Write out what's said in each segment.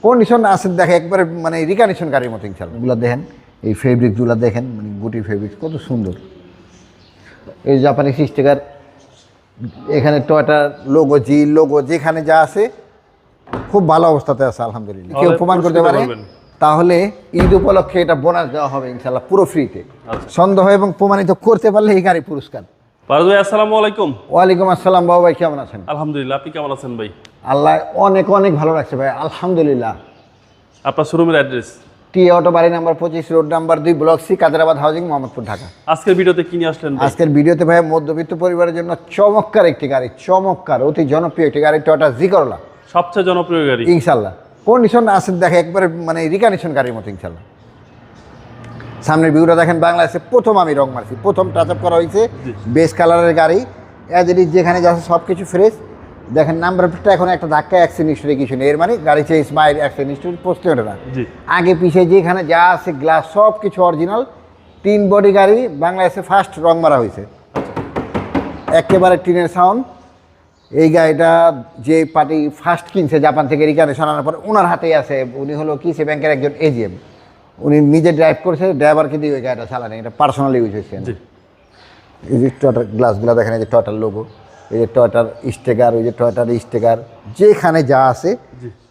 Condition আছে দেখে একবারে মানে রিকন্ডিশন গাড়ির মতো ইনশাল্লাহ। এগুলো দেখেন, এই ফেব্রিকগুলো দেখেন, মানে গুটি ফেব্রিক কত সুন্দর। এই জাপানিজ স্টিকার, এখানে টয়টার লোগো, জি লোগো যেখানে যা আছে খুব ভালো অবস্থাতে আছে আলহামদুলিল্লাহ। কেউ প্রমাণ করতে পারে তাহলে ঈদ উপলক্ষে এটা বোনাস দেওয়া হবে ইনশাল্লাহ, পুরো ফ্রিতে। সন্দেহ এবং প্রমাণিত করতে পারলে এই গাড়ি পুরস্কার। ফারুক ভাই আসসালামু আলাইকুম। ওয়ালাইকুম আসসালাম। বাবু ভাই কেমন আছেন? আলহামদুলিল্লাহ, আপনি কেমন আছেন ভাই? আল্লাহ অনেক অনেক ভালো রাখছে ভাই আলহামদুলিল্লাহ। আপনার শোরুমের অ্যাড্রেস? টি অটো বাড়ি number 25, road number 2, block C, Kaderabad housing, Mohammadpur, Dhaka. আজকের ভিডিওতে কি নিয়ে আসলেন ভাই? আজকের ভিডিওতে ভাই মধ্যবিত্ত পরিবারের জন্য চমৎকার একটি গাড়ি, চমৎকার অতি জনপ্রিয় একটি গাড়ি, টয়োটা জি করলা। সবচেয়ে জনপ্রিয় গাড়ি ইনশাল্লাহ। কন্ডিশন আছে দেখে একবারে মানে রিকন্ডিশন গাড়ির মতো ইনশাল্লাহ। সামনের ভিউটা দেখেন, বাংলাদেশে প্রথম আমি রং মারছি, প্রথম টাচ আপ করা হয়েছে। বেস কালারের গাড়ি, অ্যাজ ইট ইজ যেখানে যাচ্ছে সব কিছু ফ্রেশ। দেখেন নাম্বার প্লেটটা এখন একটা ধাক্কা অ্যাক্সিডেন্ট হিস্টোরি কিছু নেই, এর মানে গাড়ি চেয়ে স্মাইল অ্যাক্সিডেন্ট হিস্টোরি প্রশ্ন ওঠে না। আগে পিছিয়ে যেখানে যা আছে গ্লাস সব কিছু অরিজিনাল। 3 বডি গাড়ি, বাংলাদেশে ফার্স্ট রং মারা হয়েছে, একেবারে টিনের সাউন্ড। এই গাড়িটা যে পার্টি ফার্স্ট কিনছে জাপান থেকে রিকন্ডিশন আনার পর, ওনার হাতেই আছে। উনি হলো কিসে ব্যাংকের একজন এজিএম, উনি নিজে ড্রাইভ করেছে, ড্রাইভারকে দিয়ে ওই গাড়িটা চালানে, এটা পার্সোনালি ইউজ হয়েছে। এই যে টয়টার গ্লাসগুলো দেখেন, এই যে টয়টার লোগো, এই যে টয়টার স্টিকার, ওই যে টয়টার স্টিকার যেখানে যা আছে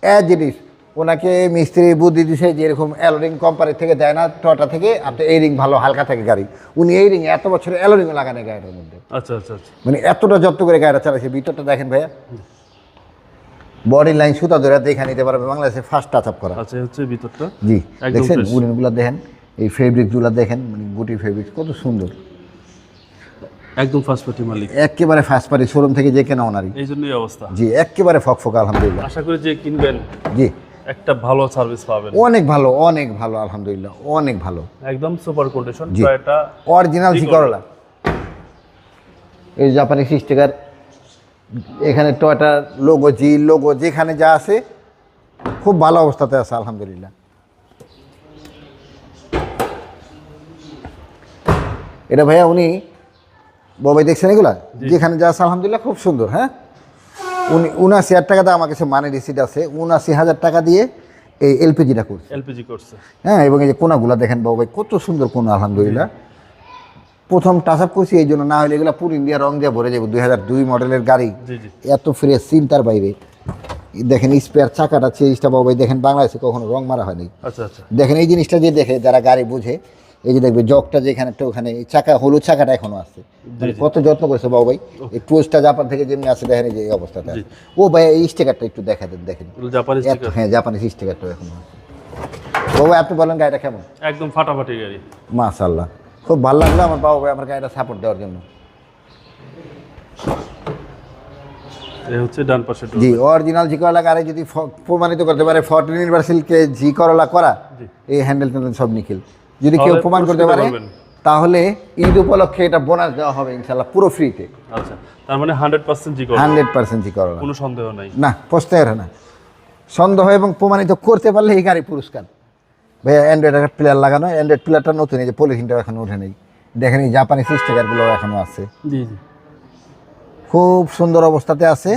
অ্যাজ ইট ইজ। ওনাকে মিস্ত্রি বুদ্ধি দিছে যে এরকম অ্যালোরিং কোম্পানি থেকে দেয় না, টয়টা থেকে আপনি এই রিং ভালো হালকা থাকে গাড়ি। উনি এই রিং এত বছর অ্যালোরিংও লাগানো গাড়িটার মধ্যে। আচ্ছা আচ্ছা আচ্ছা, মানে এতটা যত্ন করে গাড়িটা চালাইছে। ভিতরটা দেখেন ভাইয়া, বডি লাইন সুতা ধরে দেখে নিতে পারবে, বাংলাদেশে ফার্স্ট টাচ আপ করা। আচ্ছা হচ্ছে ভিতরটা, জি দেখছেন উডেনগুলো দেখেন, এই ফেব্রিকগুলো দেখেন, মানে গুটি ফেব্রিক কত সুন্দর। একদম ফার্স্ট পার্টি মালিক, একেবারে ফার্স্ট পার্টি শোরুম থেকে যে কেনা ওনারই, এই জন্যই অবস্থা। জি একেবারে ফকফক আলহামদুলিল্লাহ। আশা করি যে কিনবেন জি একটা ভালো সার্ভিস পাবেন। অনেক ভালো, অনেক ভালো আলহামদুলিল্লাহ, অনেক ভালো, একদম সুপার কন্ডিশন। জি এটা অরিজিনাল জি করলা। এই জাপানিজ স্টিকার, এখানে টয়টার লোগো, জি লোগো যেখানে যা আছে খুব ভালো অবস্থাতে আছে আলহামদুলিল্লাহ। এটা ভাইয়া উনি বাবাই দেখছেন এগুলা যেখানে যা আছে আলহামদুলিল্লাহ খুব সুন্দর। হ্যাঁ, উনি 79,000 টাকা দিয়ে আমার কাছে মানি রিসিট আছে, 79,000 টাকা দিয়ে এই এলপিজিটা করছে। এলপিজি করছে, হ্যাঁ। এবং এই যে কোনাগুলা দেখেন বাবাই কত সুন্দর কোনা আলহামদুলিল্লাহ। প্রথম টাচ আপ করছি এই জন্য, না হলে এগুলো পুরো ইন্ডিয়া রং দিয়ে ভরে যাবে। 2002 মডেলের গাড়ি, এত ফ্রেশ চিন্তার বাইরে। দেখেন স্পেয়ার চাকাটা চেঞ্জটা বাবাই দেখেন, বাংলাদেশে কখনো রং মারা হয়নি। আচ্ছা আচ্ছা, দেখেন এই জিনিসটা যে দেখে যারা গাড়ি বুঝে, এই যে দেখবে জগটা যেখানে ওখানে চাকা, হলুদ চাকাটা এখনো আছে। মানে কত যত্ন করেছে বাবু ভাই। এই টুলসটা জাপান থেকে যেমনি আছে দেখেন, এই যে এই অবস্থাটা। ও ভাই এই স্টিকারটা একটু দেখা দেন, দেখেন হ্যাঁ জাপানিজ স্টিকারটা এখনো আছে। বাবু আপনি বলেন গাড়িটা কেমন? একদম ফাটাফাটি গাড়ি, মাশাআল্লাহ। খুব ভালো লাগলো আমার বাবু ভাই আমার গাড়িটা সাপোর্ট দেওয়ার জন্য। এই হচ্ছে ডান পাশে জি অরিজিনাল জি করলা গাড়ি যদি প্রমাণিত করতে পারে 14 ইউনিভার্সালকে জি করলা করা, এই হ্যান্ডেল ট্যান্ডেল সব নিখিল, যদি কেউ প্রমাণ করতে পারে তাহলে ঈদ উপলক্ষে এটা বোনাস দেওয়া হবে ইনশাল্লাহ, পুরো ফ্রিতে। আচ্ছা, তার মানে 100% জি করলা, 100% জি করলা, কোনো সন্দেহ নাই না, প্রশ্নের না। সন্দেহ এবং প্রমাণিত করতে পারলে এই গাড়ি পুরস্কার। ভাইয়া অ্যান্ড্রয়েড একটা প্লেয়ার লাগানো, অ্যান্ড্রয়েড প্লেয়ারটা নতুন, এই যে পলিথিনটা এখনো ওঠে নেই, দেখেন এই জাপানি স্টিকারগুলো এখনো আছে। জি জি, খুব সুন্দর অবস্থাতে আছে।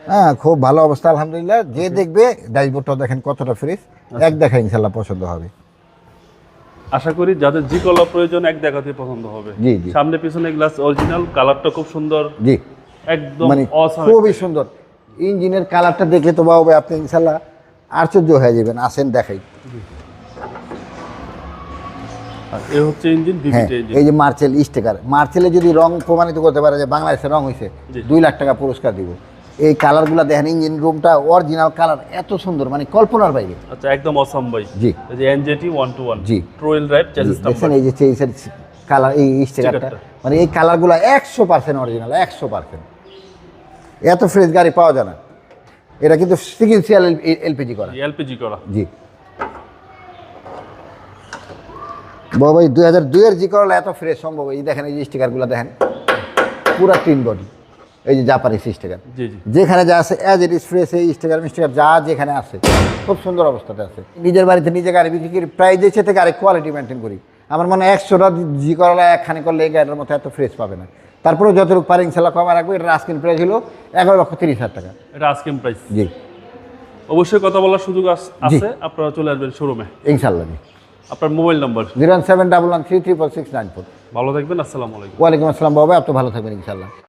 হ্যাঁ খুব ভালো অবস্থা আলহামদুলিল্লাহ। যে দেখবে ড্যাশবোর্ডটা দেখেন কতটা ফ্রেশ, এক দেখা ইনশাল্লাহ পছন্দ হবে। আশা করি যাদের জি কলা প্রয়োজন এক দেখাতে পছন্দ হবে। জি জি, সামনে পিছনে গ্লাস অরিজিনাল, কালারটা খুব সুন্দর। জি একদম মানে খুবই সুন্দর। ইঞ্জিনের কালারটা দেখলে তো বাবু আপনি ইনশাল্লাহ আশ্চর্য হয়ে যাবেন। আসেন দেখাই। এই হচ্ছে ইঞ্জিন, ভিভিটি ইঞ্জিন। এই যে মার্চেল স্টিকার, মার্চেলে যদি রং প্রমাণিত করতে পারে যে বাংলাদেশের রং হয়েছে, 2 লাখ টাকা পুরস্কার দিব। এই কালারগুলো দেখেন, ইঞ্জিন রুমটা অরিজিনাল কালার, এত সুন্দর মানে কল্পনার বাইরে। আচ্ছা একদম অসাম ভাই। জি এই যে এনজেটি 121 জি ট্রোয়েল ড্রাইভ চেসিস নাম্বার, দেখেন এই যে চেসিসের কালার, এই স্টিকারটা মানে এই কালারগুলো 100% অরিজিনাল, 100%। এত ফ্রেশ গাড়ি পাওয়া যায় না। এটা কিন্তু সিকুয়েন্সিয়াল এলপিজি করা, এলপিজি করা। জি বাবা, 2002 এর জি করলা এত ফ্রেশ সম্ভব। এই দেখেন এই যে স্টিকারগুলো দেখেন, পুরা 3 বডি, এই যে জাপানিজ স্টিকার, জি জি, যেখানে যা আছে অ্যাজ ইট ইজ ফ্রেশ। এই স্টিকার মিস্টিকার যা যেখানে আছে খুব সুন্দর অবস্থাতে আছে। নিজের বাড়িতে নিজে গাড়ি বিক্রি করি, প্রাইজের সাথে গাড়ি কোয়ালিটি মেনটেন করি। আমার মনে হয় 100টা জি করলা একখানে করলে এই গাড়ির মতো এত ফ্রেশ পাবে না। তারপরেও যতটুকু পারি ইনশাল্লাহ কমা রাখবো। এটা আস্কিং প্রাইস হলো 11,30,000 টাকা। এটা আস্কিং প্রাইস। জি অবশ্যই কথা বলার সুযোগ আছে, আপনারা চলে আসবেন শোরুমে। ইনশাল্লাহ জি। আপনার মোবাইল নাম্বার। 01711334694। ভালো থাকবেন, আসসালামু আলাইকুম। ওয়ালাইকুম আসসালাম বাবা, আপনি ভালো থাকবেন ইনশাল্লাহ।